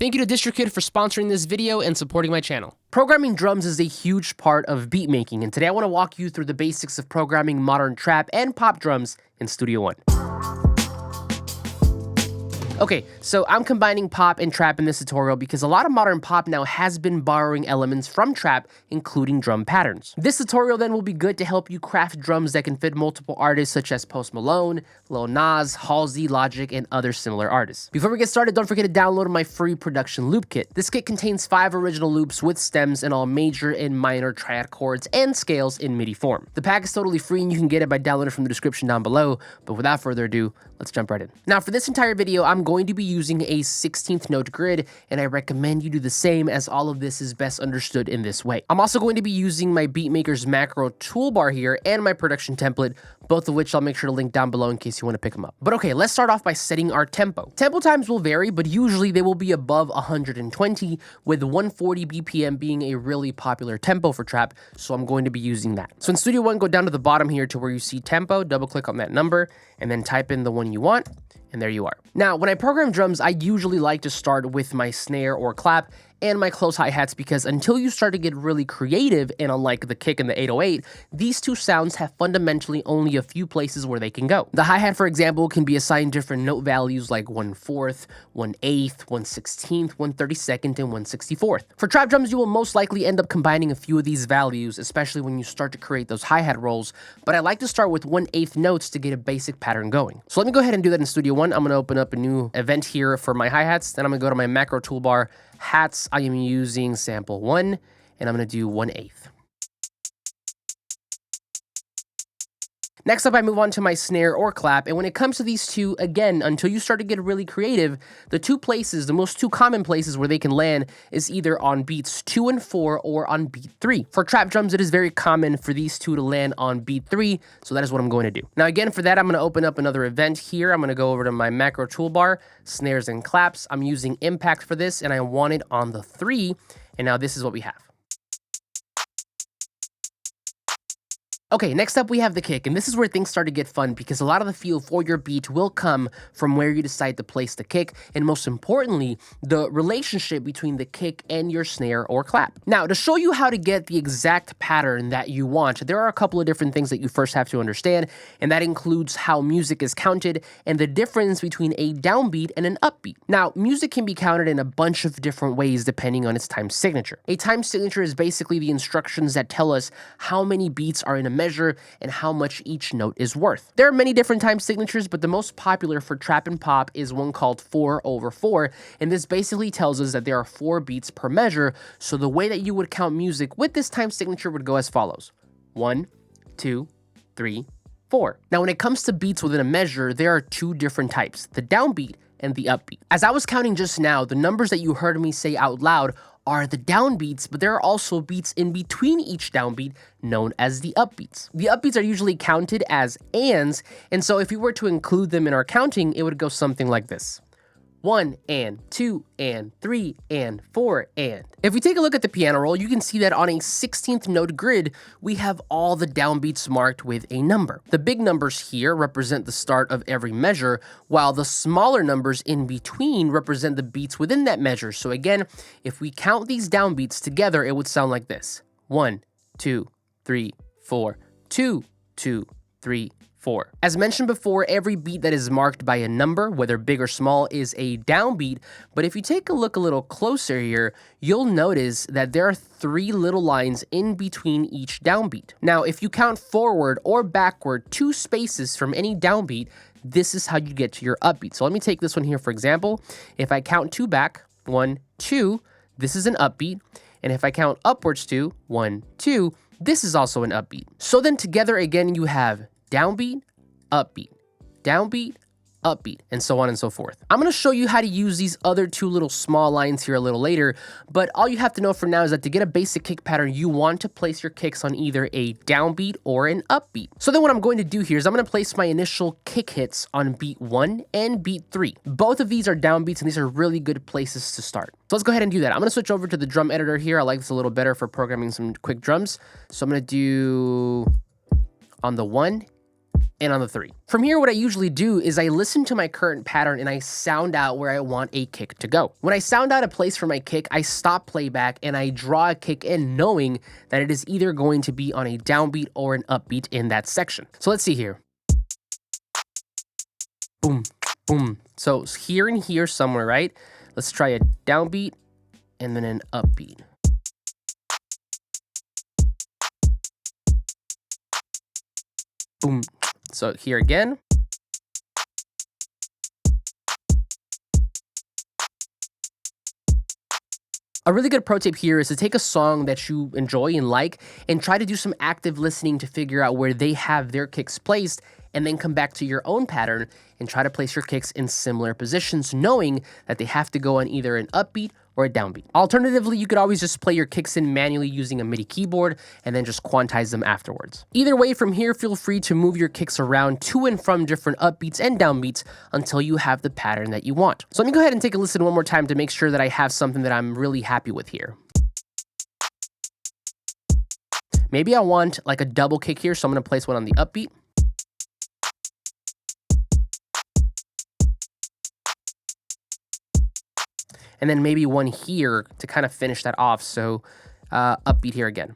Thank you to DistroKid for sponsoring this video and supporting my channel. Programming drums is a huge part of beat making, and today I want to walk you through the basics of programming modern trap and pop drums in Studio One. Okay, so I'm combining pop and trap in this tutorial because a lot of modern pop now has been borrowing elements from trap, including drum patterns. This tutorial then will be good to help you craft drums that can fit multiple artists such as Post Malone, Lil Nas, Halsey, Logic, and other similar artists. Before we get started, don't forget to download my free production loop kit. This kit contains 5 original loops with stems in all major and minor triad chords and scales in MIDI form. The pack is totally free and you can get it by downloading from the description down below, but without further ado, let's jump right in. Now for this entire video, I'm going to be using a 16th note grid, and I recommend you do the same as all of this is best understood in this way. I'm also going to be using my Beatmaker's macro toolbar here and my production template, both of which I'll make sure to link down below in case you want to pick them up. But okay, let's start off by setting our tempo. Tempo times will vary, but usually they will be above 120, with 140 BPM being a really popular tempo for trap, so I'm going to be using that. So in Studio One, go down to the bottom here to where you see tempo, double click on that number, and then type in the one you want. And there you are. Now, when I program drums, I usually like to start with my snare or clap and my close hi-hats because until you start to get really creative, and unlike the kick and the 808, these two sounds have fundamentally only a few places where they can go. The hi-hat, for example, can be assigned different note values like 1/4, 1/8, 1/16, 1/32, and 1/64. For trap drums, you will most likely end up combining a few of these values, especially when you start to create those hi-hat rolls, but I like to start with 1/8 notes to get a basic pattern going. So let me go ahead and do that in Studio One. I'm gonna open up a new event here for my hi-hats, then I'm gonna go to my macro toolbar, hats, I am using sample 1, and I'm going to do 1/8. Next up, I move on to my snare or clap, and when it comes to these two, again, until you start to get really creative, the two common places where they can land is either on beats 2 and 4 or on beat 3. For trap drums, it is very common for these two to land on beat 3, so that is what I'm going to do. Now again, for that, I'm going to open up another event here. I'm going to go over to my macro toolbar, snares and claps. I'm using impact for this, and I want it on the 3, and now this is what we have. Okay, next up we have the kick, and this is where things start to get fun because a lot of the feel for your beat will come from where you decide to place the kick, and most importantly, the relationship between the kick and your snare or clap. Now, to show you how to get the exact pattern that you want, there are a couple of different things that you first have to understand, and that includes how music is counted and the difference between a downbeat and an upbeat. Now, music can be counted in a bunch of different ways depending on its time signature. A time signature is basically the instructions that tell us how many beats are in a measure and how much each note is worth. There are many different time signatures, but the most popular for trap and pop is one called 4/4, and this basically tells us that there are 4 beats per measure, so the way that you would count music with this time signature would go as follows: 1, 2, 3, 4. Now, when it comes to beats within a measure, there are 2 different types, the downbeat and the upbeat. As I was counting just now, the numbers that you heard me say out loud are the downbeats, but there are also beats in between each downbeat known as the upbeats. The upbeats are usually counted as ands, and so if we were to include them in our counting, it would go something like this: 1 and 2 and 3 and 4 and. If we take a look at the piano roll, you can see that on a 16th note grid, we have all the downbeats marked with a number. The big numbers here represent the start of every measure, while the smaller numbers in between represent the beats within that measure. So again, if we count these downbeats together, it would sound like this: 1, 2, 3, 4, 2, 2, 3, 4. As mentioned before, every beat that is marked by a number, whether big or small, is a downbeat, but if you take a look a little closer here, you'll notice that there are 3 little lines in between each downbeat. Now, if you count forward or backward 2 spaces from any downbeat, this is how you get to your upbeat. So let me take this one here for example. If I count 2 back, 1, 2, this is an upbeat, and if I count upwards to 1, 2, this is also an upbeat. So then together again, you have downbeat, upbeat, downbeat, upbeat, and so on and so forth. I'm going to show you how to use these other 2 little small lines here a little later, but all you have to know for now is that to get a basic kick pattern, you want to place your kicks on either a downbeat or an upbeat. So then what I'm going to do here is I'm going to place my initial kick hits on beat 1 and beat 3. Both of these are downbeats, and these are really good places to start. So let's go ahead and do that. I'm going to switch over to the drum editor here. I like this a little better for programming some quick drums. So I'm going to do on the 1, and on the 3. From here, what I usually do is I listen to my current pattern and I sound out where I want a kick to go. When I sound out a place for my kick, I stop playback and I draw a kick in knowing that it is either going to be on a downbeat or an upbeat in that section. So let's see here. Boom, boom. So here and here somewhere, right? Let's try a downbeat and then an upbeat. Boom. So here again. A really good pro tip here is to take a song that you enjoy and like and try to do some active listening to figure out where they have their kicks placed, and then come back to your own pattern and try to place your kicks in similar positions, knowing that they have to go on either an upbeat or a downbeat. Alternatively, you could always just play your kicks in manually using a MIDI keyboard and then just quantize them afterwards. Either way, from here, feel free to move your kicks around to and from different upbeats and downbeats until you have the pattern that you want. So let me go ahead and take a listen one more time to make sure that I have something that I'm really happy with here. Maybe I want like a double kick here, so I'm gonna place one on the upbeat. And then maybe one here to kind of finish that off. So upbeat here again.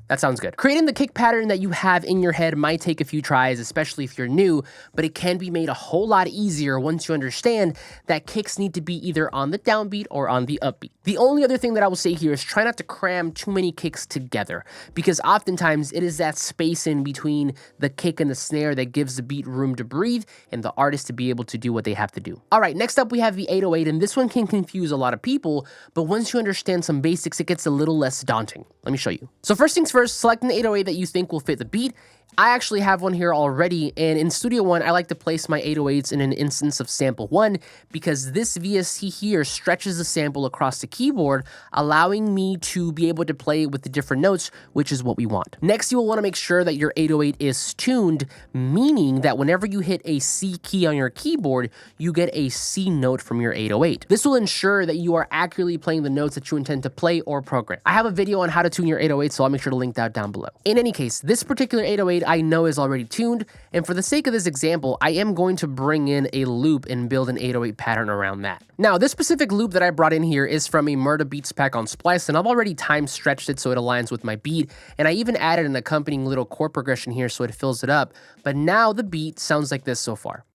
That sounds good. Creating the kick pattern that you have in your head might take a few tries, especially if you're new, but it can be made a whole lot easier once you understand that kicks need to be either on the downbeat or on the upbeat. The only other thing that I will say here is try not to cram too many kicks together, because oftentimes it is that space in between the kick and the snare that gives the beat room to breathe and the artist to be able to do what they have to do. All right, next up we have the 808, and this one can confuse a lot of people, but once you understand some basics, it gets a little less daunting. Let me show you. So first things first, select an 808 that you think will fit the beat. I actually have one here already, and in Studio One, I like to place my 808s in an instance of sample 1 because this VST here stretches the sample across the keyboard, allowing me to be able to play with the different notes, which is what we want. Next, you will want to make sure that your 808 is tuned, meaning that whenever you hit a C key on your keyboard, you get a C note from your 808. This will ensure that you are accurately playing the notes that you intend to play or program. I have a video on how to tune your 808, so I'll make sure to link that down below. In any case, this particular 808 I know is already tuned, and for the sake of this example, I am going to bring in a loop and build an 808 pattern around that. Now, this specific loop that I brought in here is from a Murda Beats pack on Splice, and I've already time stretched it so it aligns with my beat, and I even added an accompanying little chord progression here so it fills it up, but now the beat sounds like this so far.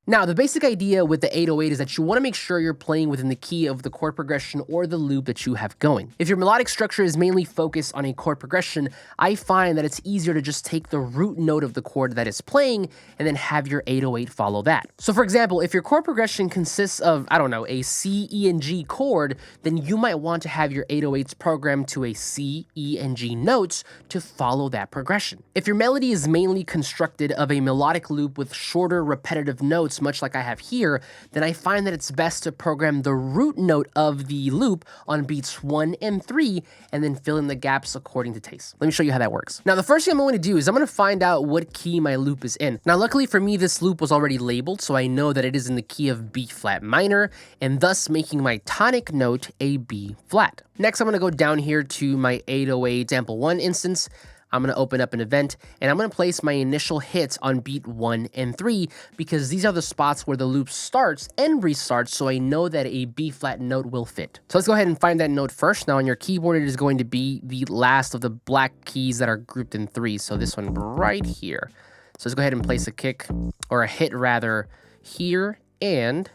Now, the basic idea with the 808 is that you want to make sure you're playing within the key of the chord progression or the loop that you have going. If your melodic structure is mainly focused on a chord progression, I find that it's easier to just take the root note of the chord that is playing and then have your 808 follow that. So for example, if your chord progression consists of, I don't know, a C, E, and G chord, then you might want to have your 808s programmed to a C, E, and G notes to follow that progression. If your melody is mainly constructed of a melodic loop with shorter repetitive notes, much like I have here, then I find that it's best to program the root note of the loop on beats 1 and 3, and then fill in the gaps according to taste. Let me show you how that works. Now, the first thing I'm going to do is I'm going to find out what key my loop is in. Now, luckily for me, this loop was already labeled, so I know that it is in the key of B flat minor, and thus making my tonic note a B flat. Next, I'm going to go down here to my 808 sample 1 instance. I'm going to open up an event, and I'm going to place my initial hits on beat 1 and 3 because these are the spots where the loop starts and restarts, so I know that a B flat note will fit. So let's go ahead and find that note first. Now on your keyboard, it is going to be the last of the black keys that are grouped in 3, so this one right here. So let's go ahead and place a kick, or a hit rather, here and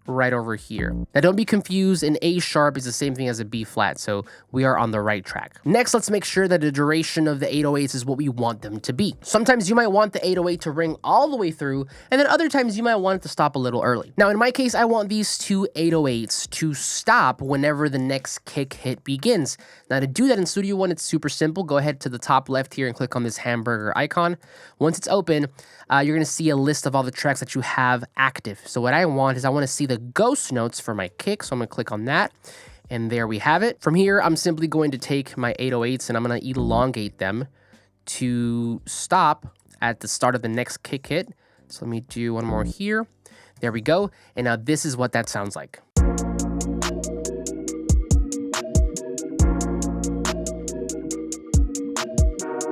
right over here. Now don't be confused, an A sharp is the same thing as a B flat, so we are on the right track. Next, let's make sure that the duration of the 808s is what we want them to be. Sometimes you might want the 808 to ring all the way through, and then other times you might want it to stop a little early. Now in my case, I want these two 808s to stop whenever the next kick hit begins. Now to do that in Studio One, it's super simple. Go ahead to the top left here and click on this hamburger icon. Once it's open, you're going to see a list of all the tracks that you have active. So what I want to see the ghost notes for my kick, so I'm going to click on that, and there we have it. From here, I'm simply going to take my 808s and I'm going to elongate them to stop at the start of the next kick hit So let me do one more here. There we go. And now this is what that sounds like.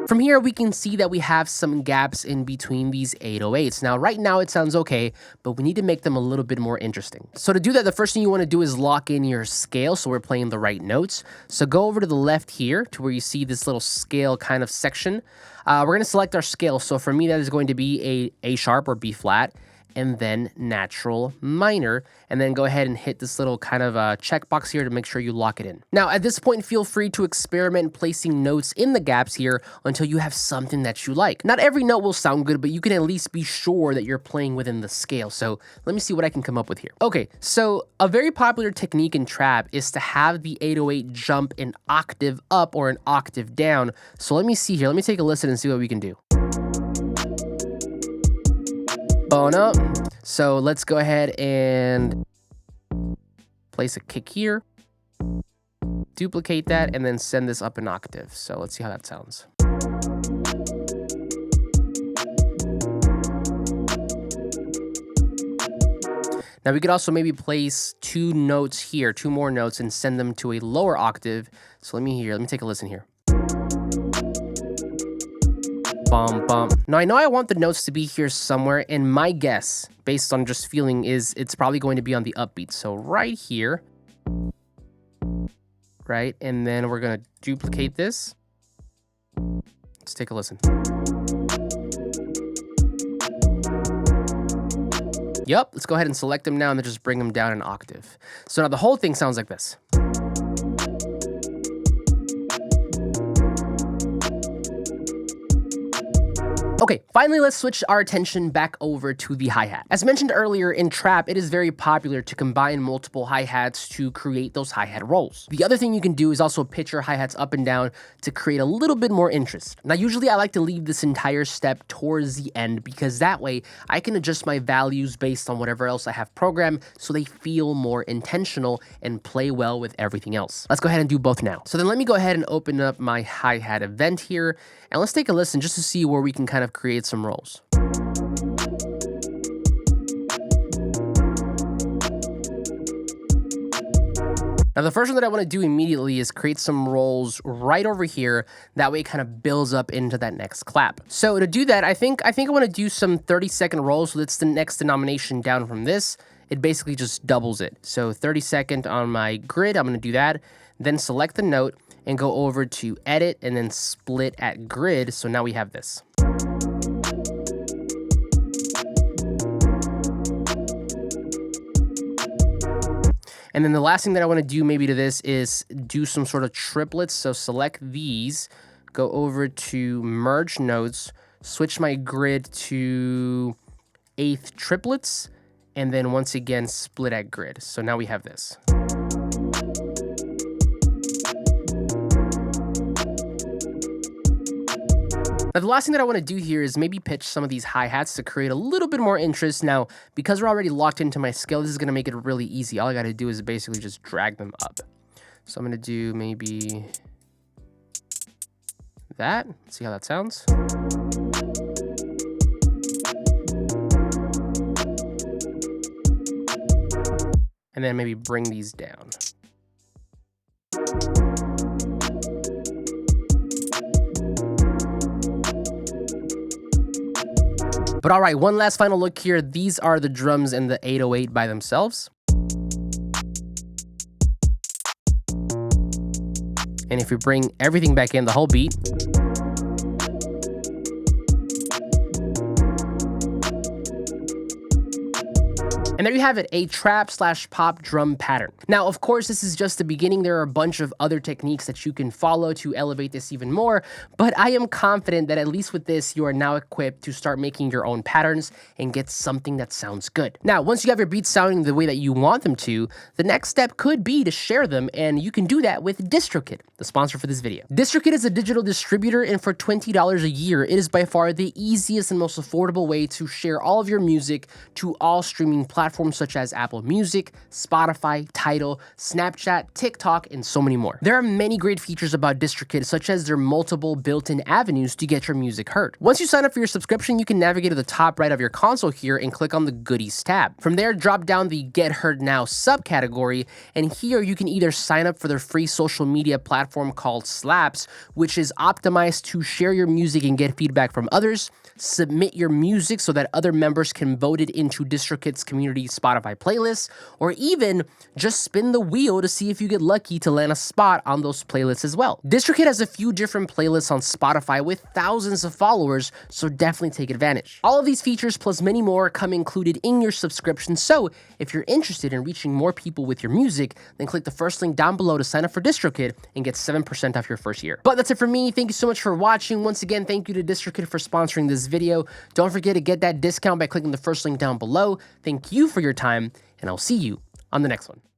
From here, we can see that we have some gaps in between these 808s. Now, right now it sounds okay, but we need to make them a little bit more interesting. So to do that, the first thing you want to do is lock in your scale so we're playing the right notes. So go over to the left here to where you see this little scale kind of section. We're going to select our scale. So for me, that is going to be A sharp or B flat, and then natural minor, and then go ahead and hit this little kind of checkbox here to make sure you lock it in. Now, at this point, feel free to experiment placing notes in the gaps here until you have something that you like. Not every note will sound good, but you can at least be sure that you're playing within the scale. So let me see what I can come up with here. Okay, so a very popular technique in trap is to have the 808 jump an octave up or an octave down. So let me see here. Let me take a listen and see what we can do. Bone up. So let's go ahead and place a kick here, duplicate that, and then send this up an octave. So let's see how that sounds. Now we could also maybe place two notes here, two more notes, and send them to a lower octave. So let me take a listen here. Bum, bum. Now, I know I want the notes to be here somewhere, and my guess, based on just feeling, is it's probably going to be on the upbeat. So right here, right? And then we're going to duplicate this. Let's take a listen. Yep, let's go ahead and select them now and then just bring them down an octave. So now the whole thing sounds like this. Okay, finally, let's switch our attention back over to the hi-hat. As mentioned earlier, in trap, it is very popular to combine multiple hi-hats to create those hi-hat rolls. The other thing you can do is also pitch your hi-hats up and down to create a little bit more interest. Now, usually I like to leave this entire step towards the end because that way I can adjust my values based on whatever else I have programmed so they feel more intentional and play well with everything else. Let's go ahead and do both now. So then let me go ahead and open up my hi-hat event here, and let's take a listen just to see where we can kind of create some rolls. Now, the first one that I want to do immediately is create some rolls right over here. That way it kind of builds up into that next clap. So to do that, I think I want to do some 30-second rolls. So that's the next denomination down from this. It basically just doubles it. So 30-second on my grid, I'm going to do that. Then select the note and go over to edit and then split at grid. So now we have this. And then the last thing that I want to do maybe to this is do some sort of triplets. So select these, go over to merge nodes, switch my grid to 8th triplets, and then once again split at grid. So now we have this. Now, the last thing that I want to do here is maybe pitch some of these hi-hats to create a little bit more interest. Now, because we're already locked into my scale, this is going to make it really easy. All I got to do is basically just drag them up. So I'm going to do maybe that. Let's see how that sounds. And then maybe bring these down. But all right, one last final look here. These are the drums and the 808 by themselves. And if we bring everything back in, the whole beat. And there you have it, a trap/pop drum pattern. Now, of course, this is just the beginning. There are a bunch of other techniques that you can follow to elevate this even more, but I am confident that at least with this, you are now equipped to start making your own patterns and get something that sounds good. Now, once you have your beats sounding the way that you want them to, the next step could be to share them, and you can do that with DistroKid, the sponsor for this video. DistroKid is a digital distributor, and for $20 a year, it is by far the easiest and most affordable way to share all of your music to all streaming platforms platforms such as Apple Music, Spotify, Tidal, Snapchat, TikTok, and so many more. There are many great features about DistroKid, such as their multiple built-in avenues to get your music heard. Once you sign up for your subscription, you can navigate to the top right of your console here and click on the Goodies tab. From there, drop down the Get Heard Now subcategory, and here you can either sign up for their free social media platform called Slaps, which is optimized to share your music and get feedback from others, submit your music so that other members can vote it into DistroKid's community Spotify playlists, or even just spin the wheel to see if you get lucky to land a spot on those playlists as well. DistroKid has a few different playlists on Spotify with thousands of followers, so definitely take advantage. All of these features plus many more come included in your subscription, so if you're interested in reaching more people with your music, then click the first link down below to sign up for DistroKid and get 7% off your first year. But that's it for me. Thank you so much for watching. Once again, thank you to DistroKid for sponsoring this video. Don't forget to get that discount by clicking the first link down below. Thank you for your time, and I'll see you on the next one.